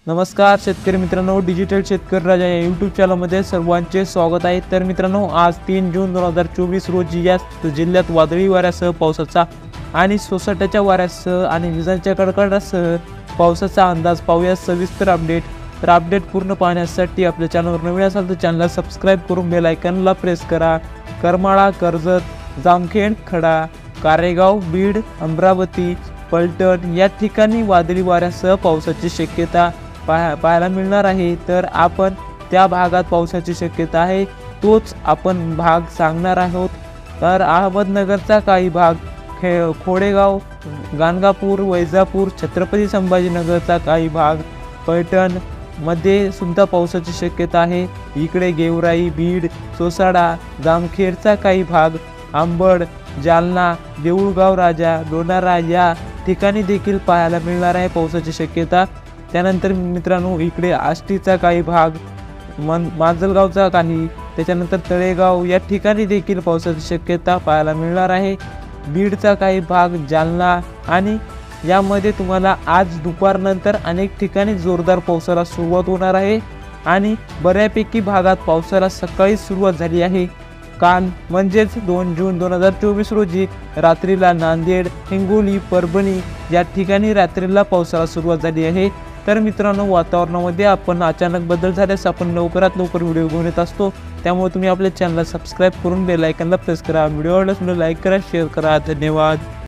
नमस्कार शेतकरी मित्रांनो, डिजिटल शेतकरी राजा या यूट्यूब चॅनलमध्ये सर्वांचे स्वागत आहे। तर मित्रांनो, आज 3 जून 2024 रोजी या जिल्ह्यात वादळी वाऱ्यासह पावसाचा आणि सोसाट्याच्या वाऱ्यासह आणि विजांच्या कडकडाटासह पावसाचा अंदाज पाहूया सविस्तर अपडेट। तर अपडेट पूर्ण पाहण्यासाठी आपल्या चॅनलवर नवीन असाल तर चॅनलला सबस्क्राईब करून बेल आयकॉनला प्रेस करा। करमाळा, कर्जत, जामखेड, खडा, कारेगाव, बीड, अमरावती, पलटण या ठिकाणी वादळी वाऱ्यासह पावसाची शक्यता पाहायला मिळणार आहे। तर आपण त्या भागात पावसाची शक्यता आहे तोच आपण भाग सांगणार आहोत। तर अहमदनगरचा काही भाग, खोडेगाव, गाणगापूर, वैजापूर, छत्रपती संभाजीनगरचा काही भाग, पैठण मध्ये सुद्धा पावसाची शक्यता आहे। इकडे गेवराई, बीड, सोसाडा, जामखेडचा काही भाग, आंबड, जालना, देऊळगाव राजा, लोणारा या ठिकाणी देखील पाहायला मिळणार आहे पावसाची शक्यता। त्यानंतर मित्रांनो, इकडे आष्टीचा काही भाग, माजलगावचा काही, त्याच्यानंतर तळेगाव या ठिकाणी देखील पावसाची शक्यता पाहायला मिळणार आहे। बीडचा काही भाग, जालना आणि यामध्ये तुम्हाला आज दुपारनंतर अनेक ठिकाणी जोरदार पावसाला सुरुवात होणार आहे आणि बऱ्यापैकी भागात पावसाला सकाळी सुरुवात झाली आहे। काल म्हणजेच 2 जून 2024 रोजी रात्रीला नांदेड, हिंगोली, परभणी या ठिकाणी रात्रीला पावसाला सुरुवात झाली आहे। तर मित्रांनो, वातावरणामध्ये आपण अचानक बदल झाल्यास आपण लवकरात लवकर व्हिडिओ घेऊन येत असतो, त्यामुळे तुम्ही आपल्या चॅनलला सबस्क्राईब करून बेल आयकॉनला प्रेस करा। व्हिडिओ आवडल्यास लाईक करा, शेअर करा। धन्यवाद।